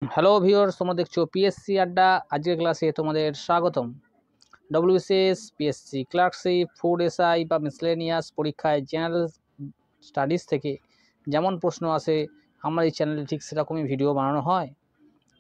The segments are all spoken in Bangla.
হ্যালো ভিউয়ার্স, তোমরা দেখছো পিএসসি আড্ডা। আজকের ক্লাসে তোমাদের স্বাগতম। WBCS, PSC clerkship, food SI বা মিসলেনিয়াস পরীক্ষায় জেনারেল স্টাডিজ থেকে যেমন প্রশ্ন আসে আমার এই চ্যানেলে ঠিক সেরকমই ভিডিও বানানো হয়।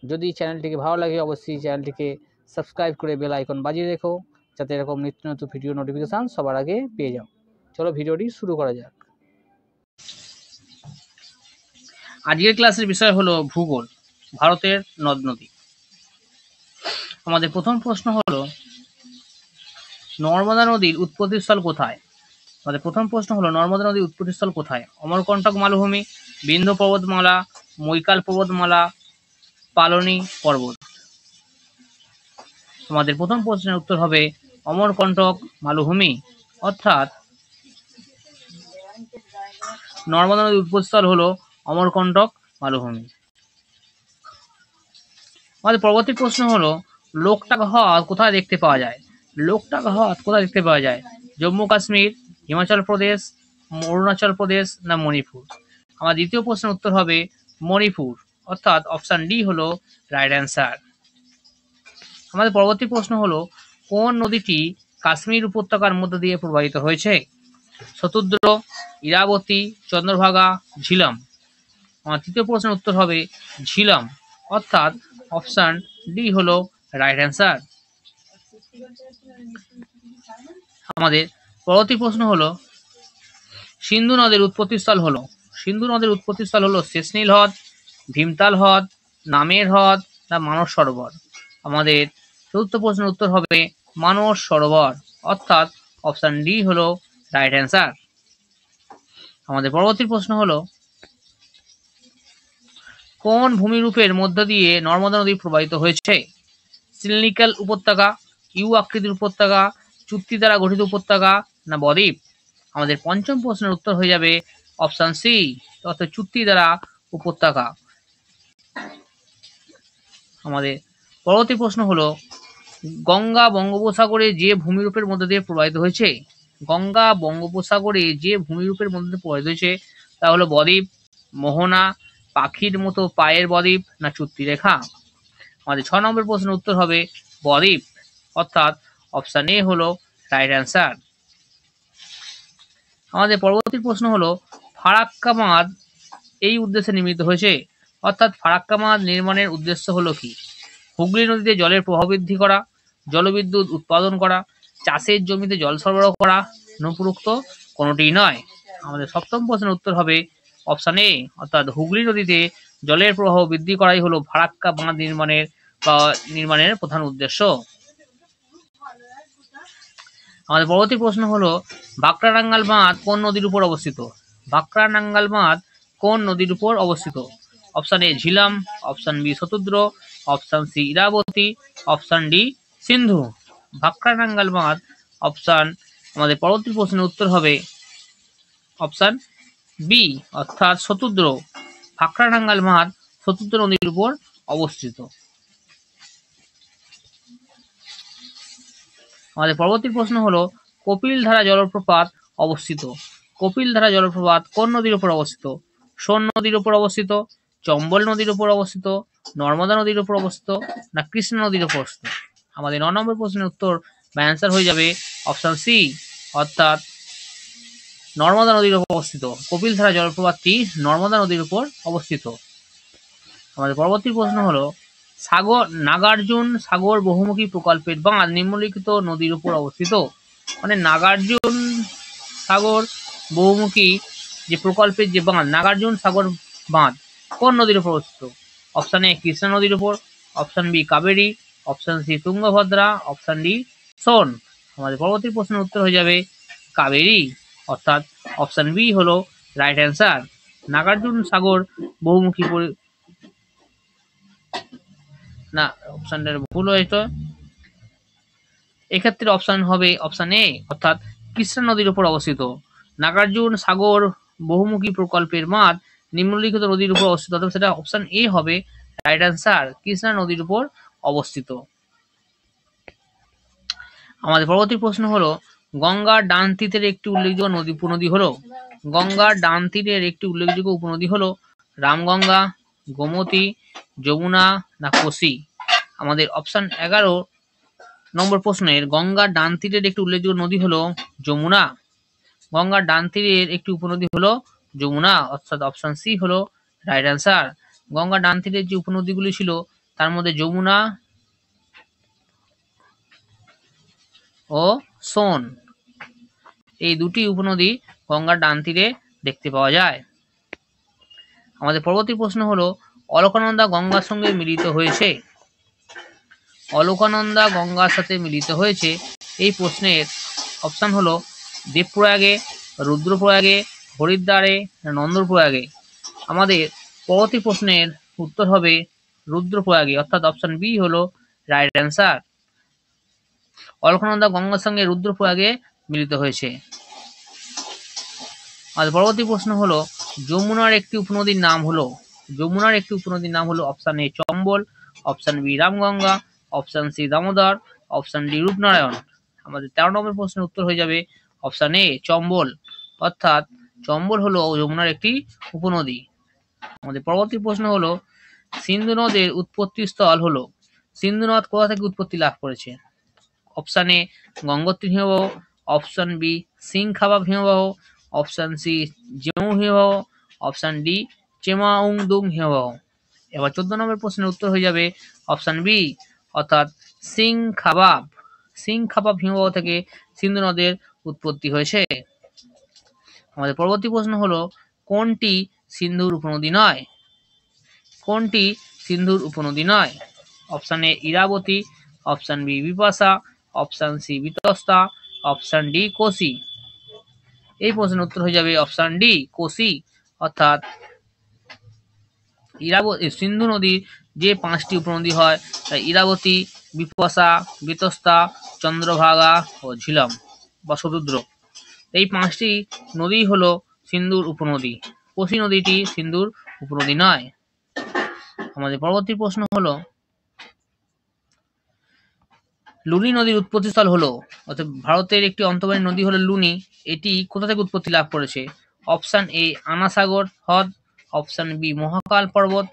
যদি চ্যানেলটিকে ভালো লাগে অবশ্যই চ্যানেলটিকে সাবস্ক্রাইব করে বেল আইকন বাজিয়ে রেখো, যাতে এরকম নিত্য নতুন ভিডিও নোটিফিকেশান সবার আগে পেয়ে যাও। চলো ভিডিওটি শুরু করা যাক। আজকের ক্লাসের বিষয় হলো ভূগোল, ভারতের নদ নদী। আমাদের প্রথম প্রশ্ন হলো নর্মদা নদীর উৎপত্তিস্থল কোথায়? আমাদের প্রথম প্রশ্ন হলো নর্মদা নদীর উৎপত্তিস্থল কোথায়? অমরকণ্টক মালভূমি, বিন্ধ্য পর্বতমালা, মৈকাল পর্বতমালা, পালনি পর্বত। আমাদের প্রথম প্রশ্নের উত্তর হবে অমরকণ্টক মালভূমি, অর্থাৎ নর্মদা নদীর উৎপত্তিস্থল হলো অমরকণ্টক মালভূমি। আমাদের পরবর্তী প্রশ্ন হলো লোকটাক হ্রদ কোথায় দেখতে পাওয়া যায়? লোকটাক হ্রদ কোথায় দেখতে পাওয়া যায়? জম্মু কাশ্মীর, হিমাচল প্রদেশ, অরুণাচল প্রদেশ না মণিপুর? আমার দ্বিতীয় প্রশ্নের উত্তর হবে মণিপুর, অর্থাৎ অপশন ডি হলো রাইট অ্যান্সার। আমাদের পরবর্তী প্রশ্ন হলো কোন নদীটি কাশ্মীর উপত্যকার মধ্য দিয়ে প্রবাহিত হয়েছে? শতুদ্র, ইরাবতী, চন্দ্রভাগা, ঝিলম। আমার তৃতীয় প্রশ্নের উত্তর হবে ঝিলম, অর্থাৎ অপশন ডি হলো রাইট অ্যান্সার। আমাদের পরবর্তী প্রশ্ন হলো সিন্ধু নদের উৎপত্তিস্থল হলো শেষনীল হ্রদ, ভীমতাল হ্রদ, নামের হ্রদ না মানস সরোবর? আমাদের চতুর্থ প্রশ্নের উত্তর হবে মানস সরোবর, অর্থাৎ অপশন ডি হলো রাইট অ্যান্সার। আমাদের পরবর্তী প্রশ্ন হলো কোন ভূমিরূপের মধ্য দিয়ে নর্মদা নদী প্রবাহিত হয়েছে? সিলিনিক্যাল উপত্যকা, ইউ আকৃতির উপত্যকা, চুক্তি দ্বারা গঠিত উপত্যকা না বদ্বীপ? আমাদের পঞ্চম প্রশ্নের উত্তর হয়ে যাবে অপশন সি, অর্থাৎ চুক্তি দ্বারা উপত্যকা। আমাদের পরবর্তী প্রশ্ন হলো গঙ্গা বঙ্গোপসাগরে যে ভূমিরূপের মধ্য দিয়ে প্রবাহিত হয়েছে? গঙ্গা বঙ্গোপসাগরে যে ভূমিরূপের মধ্য দিয়ে প্রবাহিত হয়েছে তা হলো বদ্বীপ, মোহনা, পাখির মতো পায়ের বদ্বীপ না চুক্তি রেখা? আমাদের 6 নম্বর প্রশ্নের উত্তর হবে বদ্বীপ, অর্থাৎ অপশন এ হলো রাইট অ্যান্সার। আমাদের পরবর্তী প্রশ্ন হলো ফারাক্কা বাঁধ এই উদ্দেশ্যে নির্মিত হয়েছে, অর্থাৎ ফারাক্কা বাঁধ নির্মাণের উদ্দেশ্য হলো কি? হুগলি নদীতে জলের প্রবাহ বৃদ্ধি করা, জলবিদ্যুৎ উৎপাদন করা, চাষের জমিতে জল সরবরাহ করা, উপরোক্ত কোনোটি নয়। আমাদের সপ্তম প্রশ্নের উত্তর হবে অপশন এ, অর্থাৎ হুগলি নদীতে জলের প্রবাহ বৃদ্ধি করাই হলো ফারাক্কা বাঁধ নির্মাণের প্রধান উদ্দেশ্য। আমাদের পরবর্তী প্রশ্ন হলো বাঁকড়ারাঙ্গাল বাঁধ কোন নদীর উপর অবস্থিত? বাঁকড়ারাঙ্গাল বাঁধ কোন নদীর উপর অবস্থিত? Option A Jhelum, option B Shatadru, option C Iravati, option D Sindhu. বাঁকড়ারাঙ্গাল বাঁধ অপশন আমাদের পরবর্তী প্রশ্নের উত্তর হবে অপশন বি, অর্থাৎ শতুদ্র। বাঁকড়ারাঙ্গাল বাঁধ শতুদ্র নদীর উপর অবস্থিত। আমাদের পরবর্তী প্রশ্ন হলো কপিলধারা জলপ্রপাত অবস্থিত। কপিলধারা জলপ্রপাত কোন নদীর উপর অবস্থিত? সোন নদীর উপর অবস্থিত, চম্বল নদীর উপর অবস্থিত, নর্মদা নদীর উপর অবস্থিত না কৃষ্ণা নদীর উপর অবস্থিত? আমাদের 9 নম্বর প্রশ্নের উত্তর বা অ্যান্সার হয়ে যাবে অপশন সি, অর্থাৎ নর্মদা নদীর উপর অবস্থিত। কপিলধারা জলপ্রপাতটি নর্মদা নদীর উপর অবস্থিত। আমাদের পরবর্তী প্রশ্ন হলো নাগার্জুন সাগর বহুমুখী প্রকল্পের বাঁধ নিম্নলিখিত নদীর উপর অবস্থিত। মানে নাগার্জুন সাগর বহুমুখী যে প্রকল্পের যে বাঁধ নাগার্জুন সাগর বাঁধ কোন নদীর উপর অবস্থিত? অপশন এ কৃষ্ণা নদীর উপর, option B Kaveri, option C Tungabhadra, option D Son. আমাদের পরবর্তী প্রশ্নের উত্তর হয়ে যাবে কাবেরী, অর্থাৎ অপশন বি হলো রাইট অ্যান্সার। নাগার্জুন সাগর বহুমুখী না, অপশনটার ভুল হয়েছে। এক্ষেত্রে অপশন হবে অপশন এ, অর্থাৎ কৃষ্ণা নদীর উপর অবস্থিত। নাগার্জুন সাগর বহুমুখী প্রকল্পের বাঁধ নিম্নলিখিত নদীর উপর অবস্থিত, অর্থাৎ সেটা অপশন এ হবে রাইট অ্যান্সার, কৃষ্ণা নদীর উপর অবস্থিত। আমাদের পরবর্তী প্রশ্ন হলো গঙ্গার ডান তীরের একটি উল্লেখযোগ্য উপনদী হলো গঙ্গার ডান তীরের একটি উল্লেখযোগ্য উপনদী হলো রামগঙ্গা, গোমতী, যমুনা না কোসি? আমাদের অপশন 11 নম্বর প্রশ্নের গঙ্গার ডান তীরের একটি উল্লেখযোগ্য নদী হলো যমুনা। গঙ্গার ডান তীরের একটি উপনদী হলো যমুনা, অর্থাৎ অপশন সি হলো রাইট অ্যান্সার। গঙ্গার ডান তীরের যে উপনদীগুলি ছিল তার মধ্যে যমুনা ও সোন এই দুটি উপনদী গঙ্গার ডান তীরে দেখতে পাওয়া যায়। আমাদের পরবর্তী প্রশ্ন হলো অলকানন্দা গঙ্গার সঙ্গে মিলিত হয়েছে। অলকানন্দা গঙ্গার সাথে মিলিত হয়েছে এই প্রশ্নের অপশন হলো দেবপ্রয়াগে, রুদ্রপ্রয়াগে, হরিদ্বারে, নন্দপ্রয়াগে। আমাদের পরবর্তী প্রশ্নের উত্তর হবে রুদ্রপ্রয়াগে, অর্থাৎ অপশন বি হলো রাইট অ্যান্সার। অলকানন্দা গঙ্গার সঙ্গে রুদ্রপ্রয়াগে মিলিত হয়েছে। আর পরবর্তী প্রশ্ন হলো যমুনার একটি উপনদীর নাম হলো, যমুনার একটি উপনদীর নাম হলো option A Chambal, option B Ramganga, option C Damodar, option D Rupnarayan. আমাদের 13 নম্বর প্রশ্নের উত্তর হয়ে যাবে অপশন এ চম্বল, অর্থাৎ চম্বল হলো যমুনার একটি উপনদী। আমাদের পরবর্তী প্রশ্ন হলো সিন্ধু নদের উৎপত্তি স্থল হলো, সিন্ধু নদ কোথা থেকে উৎপত্তি লাভ করেছে? অপশন এ গঙ্গোত্রী হিমবাহ, অপশন বি সিংখাবাব হিমবাহ, অপশন সি জেমু হিমবাহ, অপশন ডি চেমাউংদুং হিমবাহ। এবার 14 নম্বর প্রশ্নের উত্তর হয়ে যাবে অপশন বি, অর্থাৎ সিংখাবাব, সিংখাবাব হিমবাহ থেকে সিন্ধু নদের উৎপত্তি হয়েছে। আমাদের পরবর্তী প্রশ্ন হলো কোনটি সিন্ধুর উপনদী নয়? কোনটি সিন্ধুর উপনদী নয়? Option A Iravati, option B Bipasha, option C Vitasta, option D Kosi. এই প্রশ্নের উত্তর হয়ে যাবে অপশন ডি কোসি, অর্থাৎ সিন্ধু নদীর যে 5টি উপনদী হয় ইরাবতী, বিপাশা, বিতস্তা, চন্দ্রভাগা ও ঝিলম বা শতদ্র, এই 5টি নদী হলো সিন্ধুর উপনদী। কোসি নদীটি সিন্ধুর উপনদী নয়। আমাদের পরবর্তী প্রশ্ন হলো লুনি নদীর উৎপত্তিস্থল হলো, অর্থাৎ ভারতের একটি অন্তর্বাহী নদী হলো লুনি, এটি কোথা থেকে উৎপত্তি লাভ করেছে? অপশন এ আনাসাগর হ্রদ, অপশন বি মহাকাল পর্বত,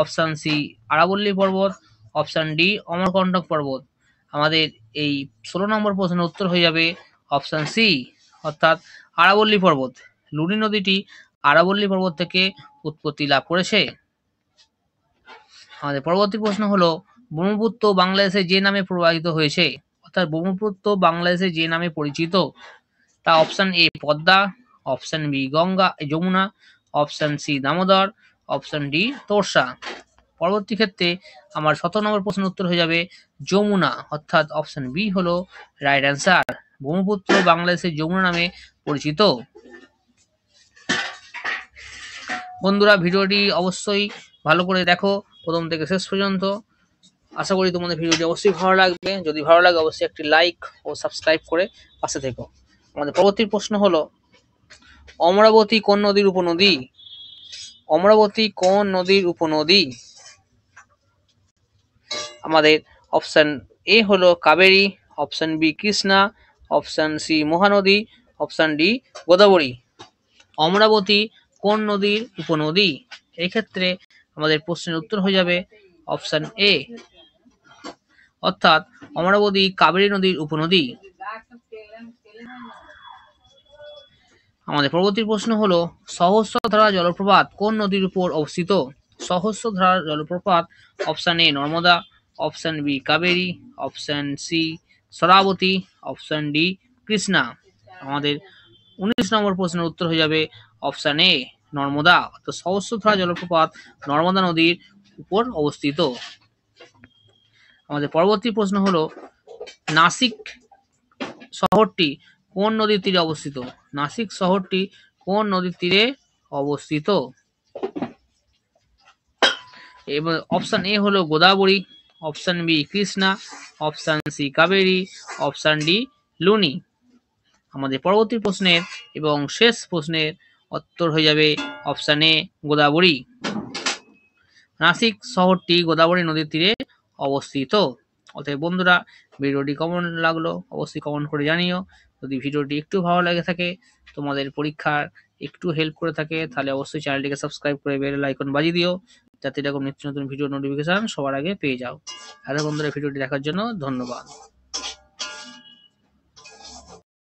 অপশন সি আরাবল্লী পর্বত, অপশন ডি অমরকণ্টক পর্বত। আমাদের এই 16 নম্বর প্রশ্নের উত্তর হয়ে যাবে অপশন সি, অর্থাৎ আরাবল্লী পর্বত। লুনি নদীটি আরাবল্লী পর্বত থেকে উৎপত্তি লাভ করেছে। আমাদের পরবর্তী প্রশ্ন হলো ব্রহ্মপুত্র বাংলাদেশে যে নামে প্রবাহিত হয়েছে, অর্থাৎ ব্রহ্মপুত্র বাংলাদেশে যে নামে পরিচিত তা option A Padma, option B Ganga Yamuna, option C Damodar, option D Torsa. পরবর্তী ক্ষেত্রে আমার 17 নম্বর প্রশ্নের উত্তর হয়ে যাবে যমুনা, অর্থাৎ অপশন বি হলো রাইট অ্যান্সার। ব্রহ্মপুত্র বাংলাদেশের যমুনা নামে পরিচিত। বন্ধুরা ভিডিওটি অবশ্যই ভালো করে দেখো প্রথম থেকে শেষ পর্যন্ত। আশা করি তোমাদের ভিডিওটি অবশ্যই ভালো লাগবে। যদি ভালো লাগে অবশ্যই একটি লাইক ও সাবস্ক্রাইব করে পাশে থেকো। আমাদের পরবর্তী প্রশ্ন হলো অমরাবতী কোন নদীর উপনদী? অমরাবতী কোন নদীর উপনদী? আমাদের অপশন এ হলো Kaveri, option B Krishna, option C Mahanadi, option D Godavari. Amaravati কোন নদীর উপনদী? এই ক্ষেত্রে আমাদের প্রশ্নের উত্তর হয়ে যাবে অপশন এ, অর্থাৎ অমরাবতী কাবেরী নদীর উপনদী। আমাদের পরবর্তী প্রশ্ন হলো সহস্রধারা জলপ্রপাত কোন নদীর উপর অবস্থিত? সহস্রধারা জলপ্রপাত option A Narmada, option B Kaveri, option C Sharavati, option D Krishna. আমাদের 19 নম্বর প্রশ্নের উত্তর হয়ে যাবে অপশন এ নর্মদা, অর্থাৎ সহস্রধারা জলপ্রপাত নর্মদা নদীর উপর অবস্থিত। আমাদের পরবর্তী প্রশ্ন হলো নাসিক শহরটি কোন নদীর তীরে অবস্থিত? নাসিক শহরটি কোন নদীর তীরে অবস্থিত? এবার অপশন এ হলো Godavari, option B Krishna, option C Kaveri, option D Luni. আমাদের পরবর্তী প্রশ্নের এবং শেষ প্রশ্নের উত্তর হয়ে যাবে অপশন এ গোদাবরী। নাসিক শহরটি গোদাবরী নদীর তীরে অবস্থিত। অতএব বন্ধুরা ভিডিওটি কেমন লাগলো অবশ্যই কমেন্ট করে জানিও। যদি ভিডিওটি একটু ভালো লাগে থাকে, তোমাদের পরীক্ষার একটু হেল্প করে থাকে, তাহলে অবশ্যই চ্যানেলটিকে সাবস্ক্রাইব করে বেল আইকন বাজিয়ে দিও। যাতে এরকম নিত্য নতুন ভিডিও নোটিফিকেশন সবার আগে পেয়ে যাও। আর বন্ধুরা, ভিডিওটি দেখার জন্য ধন্যবাদ।